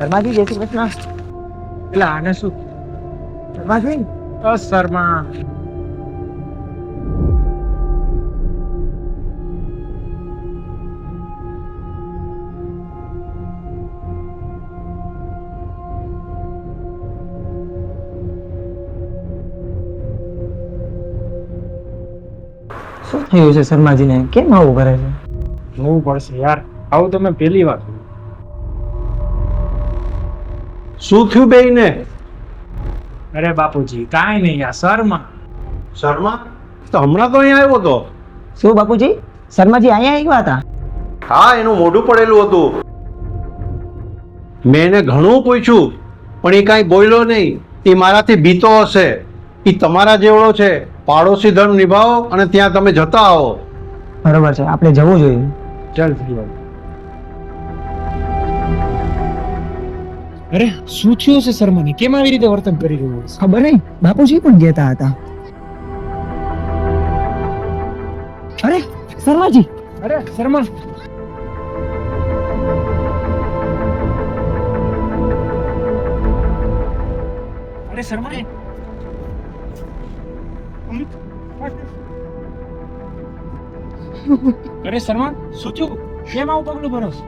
શર્માજી જય શ્રી કૃષ્ણ. એટલે આને શું? શર્માજી શર્મા શું થયું છે શર્માજીને? કેમ આવું કરે છે? જોવું પડશે યાર, આવું તો મેં પહેલી વાર જોયું. શું થયું બેયને? અરે બાપુજી કાંઈ નહીં યાર, શર્મા. શર્મા તો હમણાં તો અહીંયા આવ્યો હતો. શું બાપુજી, શર્માજી અહીંયા આવ્યા હતા? હા, એનું મોઢું પડેલું હતું. મેં એને ઘણું પૂછ્યું પણ એ કાંઈ બોલ્યો નહીં. એ મારાથી બીતો હશે. એ તમારા જેવડો છે. પાડોશી ધર્મ નિભાવો અને ત્યાં તમે જતા આવો. બરોબર છે, આપણે જવું જોઈએ. ચાલ ફરી આવ. અરે શું થયું છે શર્માને? કેમ આવી રીતે વર્તન કરી રહ્યો છે? ખબર નહીં, બાપુજી પણ કહેતા હતા. અરે શર્માજી, અરે શર્મા, અરે શર્મા, અરે શર્મા શું થયું? કેમ આવું પગલું ભરો છો?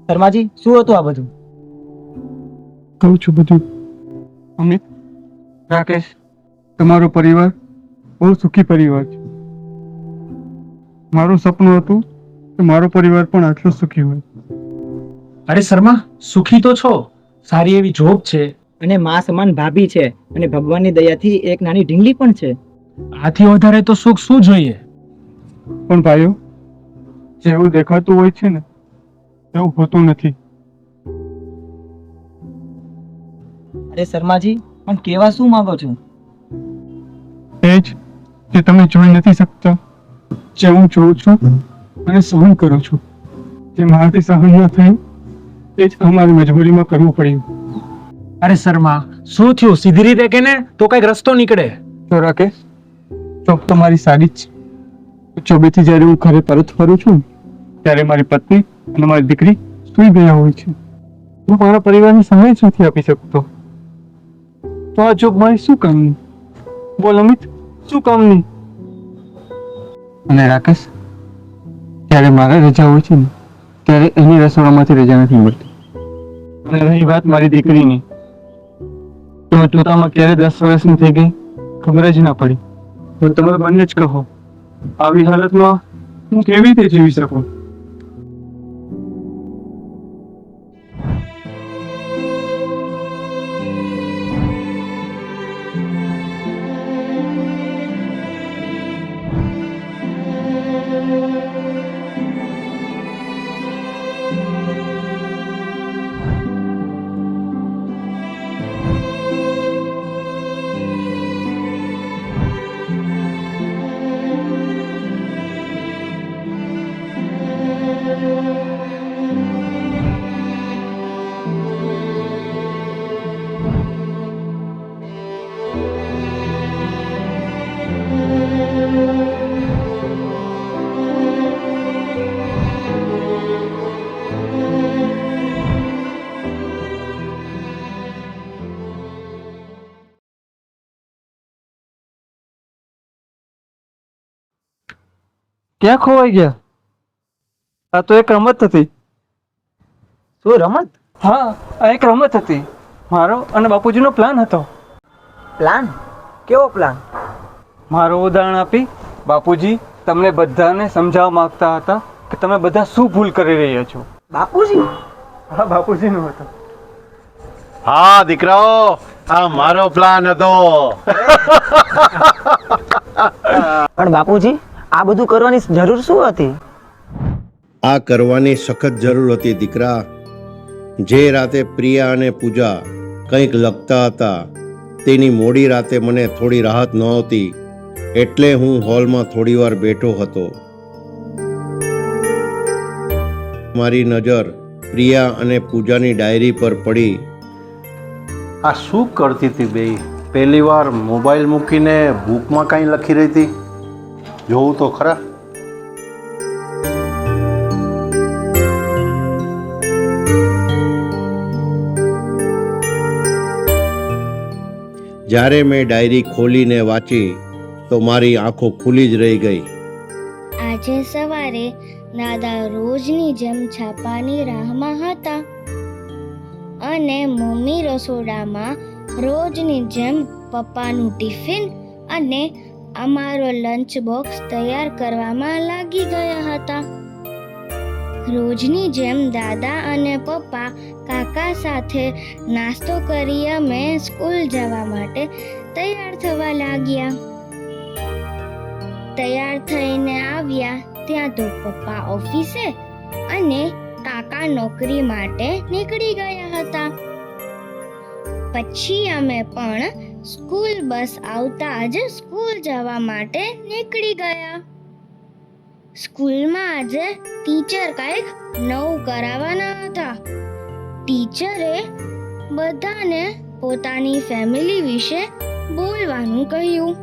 શર્માજી શું હતું આ બધું? કહું છું બધું. અમિત, રાકેશ, તમારો પરિવાર બહુ સુખી પરિવાર છે. મારું સપનું હતું કે મારો પરિવાર પણ આટલો સુખી હોય. અરે શર્મા, સુખી તો છો, સારી એવી જોબ છે, અને માં સમાન ભાભી છે, અને ભગવાનની દયાથી એક નાની ઢીંગલી પણ છે. આથી વધારે તો સુખ શું જોઈએ? પણ ભાઈઓ, જેવું દેખાતું હોય છે ને એવું હોતું નથી. અરે શર્માજી, પણ કેવા શું માંગો છો? એ જ જે તમે જોઈ નથી શકતા, જે હું જોઉં છું અને સહન કરું છું. જે મારાથી સહન ન થયું એ જ અમારી મજબૂરીમાં કરવું પડ્યું. અરે શર્મા શું થયું? સીધી રીતે કે ને તો કઈક રસ્તો નીકળે. તો રાકેશ, ચોક તો મારી સારી જ છે. ચોબેથી જ્યારે હું ઘરે પરત ફરું છું ત્યારે મારી પત્ની અને મારી દીકરી સૂઈ ગયા હોય છે. હું મારા પરિવારને સમય જ નથી આપી શકતો. તો આ જોબ મારી શું કામની? બોલ અમિત, શું કામની? અને રાકેશ, જ્યારે મારે રજા હોય છે ને ત્યારે એની રસોડામાંથી રજા નથી મળતી. અને રહી વાત મારી દીકરીની, તો ચોથામાં ક્યારે 10 વર્ષની થઈ ગઈ ખબર જ ના પડી. પણ તમે બંને જ કહો, આવી હાલતમાં હું કેવી રીતે જીવી શકું? ક્યાં ખોવાઈ ગયા? આ તો એક રમત હતી. શું રમત? હા, આ એક રમત હતી. મારો અને બાપુજીનો પ્લાન હતો. પ્લાન? કેવો પ્લાન? મારું ઉદાહરણ આપી બાપુજી તમને બધાને સમજાવવા માંગતા હતા કે તમે બધા શું ભૂલ કરી રહ્યા છો. બાપુજી? હા, બાપુજીનું હતું. હા દીકરાઓ, આ મારો પ્લાન હતો. પણ બાપુજી, આ બધું કરવાની જરૂર શું હતી? આ કરવાની સખત જરૂર હતી દીકરા. જે રાતે પ્રિયા અને પૂજા કંઈક લખતા હતા તેની મોડી રાતે મને થોડી રાહત નહોતી, એટલે હું હોલમાં થોડીવાર બેઠો હતો. મારી નજર પ્રિયા અને પૂજાની ડાયરી પર પડી. આ શું કરતી હતી બે? પહેલી વાર મોબાઈલ મૂકીને બુકમાં કંઈ લખી રહી હતી. જોવું તો ખરા. જ્યારે મેં ડાયરી ખોલીને વાંચી તો મારી આંખો ખુલ્લી જ રહી ગઈ. આજે સવારે દાદા રોજની જેમ છાપાની રાહમાં હતા અને મમ્મી રસોડામાં રોજની જેમ પપ્પાનું ટિફિન અને અમારો લંચ બોક્સ તૈયાર કરવામાં લાગી ગયા હતા. રોજની જેમ દાદા અને પપ્પા કાકા સાથે નાસ્તો કરી અમે સ્કૂલ જવા માટે તૈયાર થવા લાગ્યા. તૈયાર થઈને આવ્યા ત્યાં તો પપ્પા ઓફિસે અને કાકા નોકરી માટે નીકળી ગયા હતા. પછી અમે પણ સ્કૂલ બસ આવતા જ સ્કૂલ જવા માટે નીકળી ગયા. સ્કૂલમાં આજે ટીચર કંઈક નવું કરાવવાના હતા. ટીચરે બધાને પોતાની ફેમિલી વિશે બોલવાનું કહ્યું.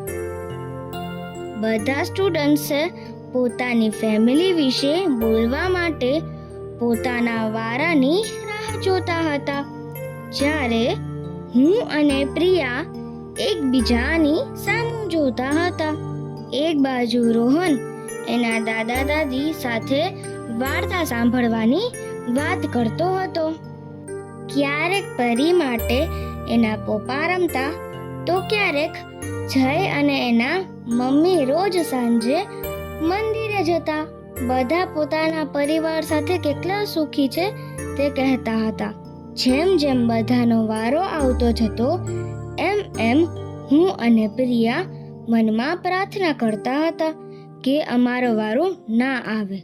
બધા સ્ટુડન્ટ્સે પોતાની ફેમિલી વિશે બોલવા માટે પોતાના વારાની રાહ જોતા હતા. જ્યારે હું અને પ્રિયા એકબીજાની સામું જોતા હતા. એક બાજુ રોહન એના દાદા દાદી સાથે વાર્તા સાંભળવાની વાત કરતો હતો. ક્યારેક પરી માટે એના પપ્પા રમતા તો ક્યારેક જય અને એના મમ્મી રોજ સાંજે મંદિરે જતા. બધા પોતાના પરિવાર સાથે કેટલા સુખી છે તે કહેતા હતા. જેમ જેમ બધાનો વારો આવતો જતો એમ એમ હું અને પ્રિયા મનમાં પ્રાર્થના કરતા હતા કે અમારો વારો ના આવે,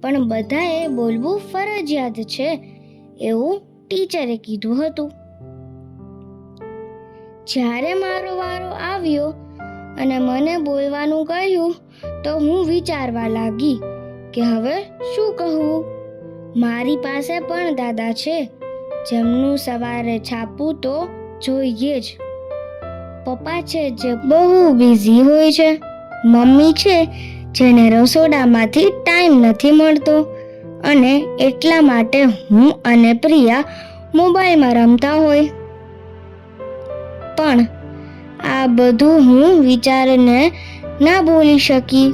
પણ બધાએ બોલવું ફરજિયાત છે એવું ટીચરે કીધું હતું. જ્યારે મારો વારો આવ્યો અને મને બોલવાનું કહ્યું તો હું વિચારવા લાગી કે હવે શું કહું. મારી પાસે પણ દાદા છે જેમનું સવારે છાપવું તો જોઈએ જ. પપ્પા છે જે બહુ બિઝી હોય છે. મમ્મી છે જેને રસોડામાંથી ટાઈમ નથી મળતો અને એટલા માટે હું અને પ્રિયા મોબાઈલમાં રમતા હોય. પણ આ બધું હું વિચારીને ના બોલી શકી.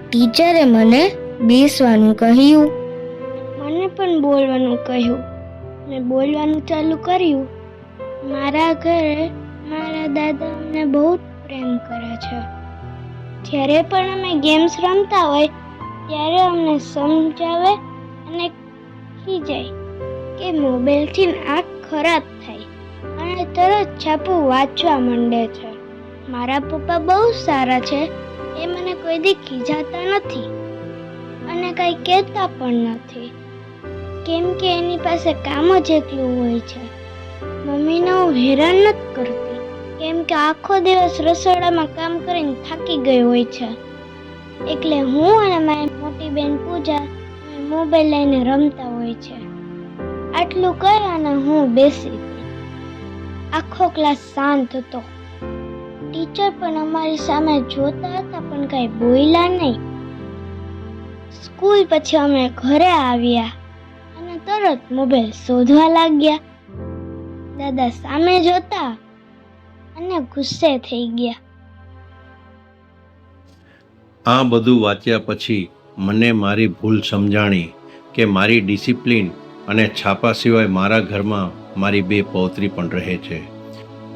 ટીચરે મને બેસવાનું કહ્યું. મને પણ બોલવાનું કહ્યું. મેં બોલવાનું ચાલુ કર્યું. મારા ઘરે મારા દાદા અમને બહુ પ્રેમ કરે છે. જ્યારે પણ અમે ગેમ્સ રમતા હોય ત્યારે અમને સમજાવે અને ખીજાય કે મોબાઈલથી આંખ ખરાબ થાય અને તરત છાપું વાંચવા માંડે છે. મારા પપ્પા બહુ સારા છે. એ મને કોઈ દી ખીજાતા નથી અને કંઈ કહેતા પણ નથી, કેમ કે એની પાસે કામ જ એટલું હોય છે. મમ્મીને હું હેરાન નથી કરતી કેમ કે આખો દિવસ રસોડામાં કામ કરીને થાકી ગઈ હોય છે. એટલે હું અને મારી મોટી બેન પૂજા મોબાઈલ લઈને રમતા હોય છે. આટલું કહી અને હું બેસી ગઈ. આખો ક્લાસ શાંત હતો. ટીચર પણ અમારી સામે જોતા હતા પણ કઈ બોલ્યા નહીં. સ્કૂલ પછી અમે ઘરે આવ્યા અને તરત મોબાઈલ શોધવા લાગ્યા. દાદા સામે જોતા અને ગુસ્સે થઈ ગયા. આ બધું વાંચ્યા પછી મને મારી ભૂલ સમજાણી કે મારી ડિસિપ્લિન અને છાપા સિવાય મારા ઘરમાં મારી 2 પૌત્રી પણ રહે છે,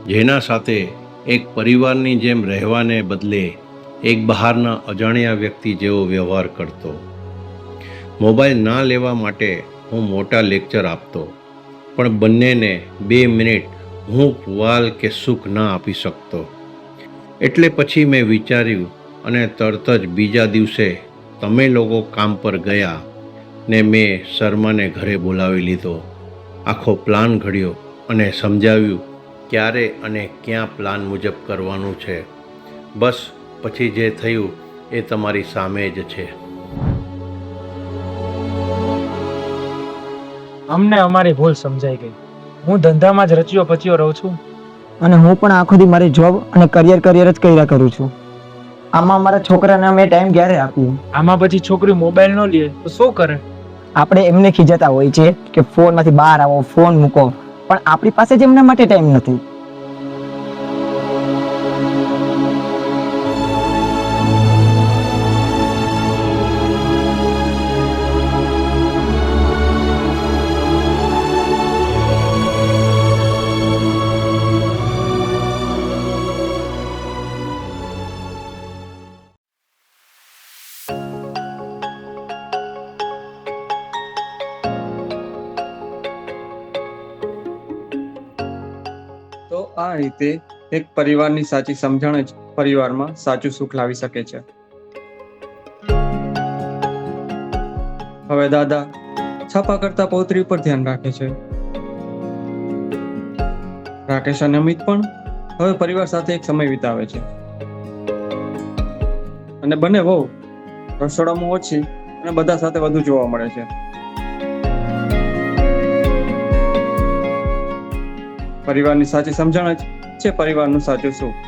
જેના સાથે એક પરિવારની જેમ રહેવાને બદલે એક બહારના અજાણ્યા વ્યક્તિ જેવો વ્યવહાર કરતો. મોબાઈલ ના લેવા માટે હું મોટા લેક્ચર આપતો, પણ બંનેને 2 મિનિટ હૂંફ વાલ કે સુખ ના આપી શકતો. એટલે પછી મેં વિચાર્યું અને તરત જ બીજા દિવસે તમે લોકો કામ પર ગયા ને મેં શર્માને ઘરે બોલાવી લીધો. આખો પ્લાન ઘડ્યો અને સમજાવ્યું ક્યારે અને ક્યાં પ્લાન મુજબ કરવાનું છે. બસ પછી જે થયું એ તમારી સામે જ છે. અમને અમારી ભૂલ સમજાઈ ગઈ. હું ધંધામાં જ રચ્યો પચ્યો રહું છું. અને હું પણ આખો દી મારી જોબ અને કરિયર જ કર્યા કરું છું. આમાં મારા છોકરાને મેં ટાઈમ ક્યારે આપ્યું? આમાં પછી છોકરી મોબાઈલ ન લે તો શું કરે? આપણે એમને ખીજાતા હોય છે કે ફોનમાંથી બહાર આવો, ફોન મૂકો, પણ આપણી પાસે જ એમના માટે ટાઈમ નથી. તો આ રીતે એક પરિવારની સાચી સમજણ જ પરિવારમાં સાચું સુખ લાવી શકે છે. હવે દાદા છાપા કરતા પૌત્રી ઉપર ધ્યાન રાખે છે. રાકેશ અને અમિત પણ હવે પરિવાર સાથે એક સમય વિતાવે છે. અને બંને વહુ રસોડામાં ઓછી અને બધા સાથે વધુ જોવા મળે છે. પરિવારની સાચી સમજણ જ છે પરિવારનું સાચું સુખ.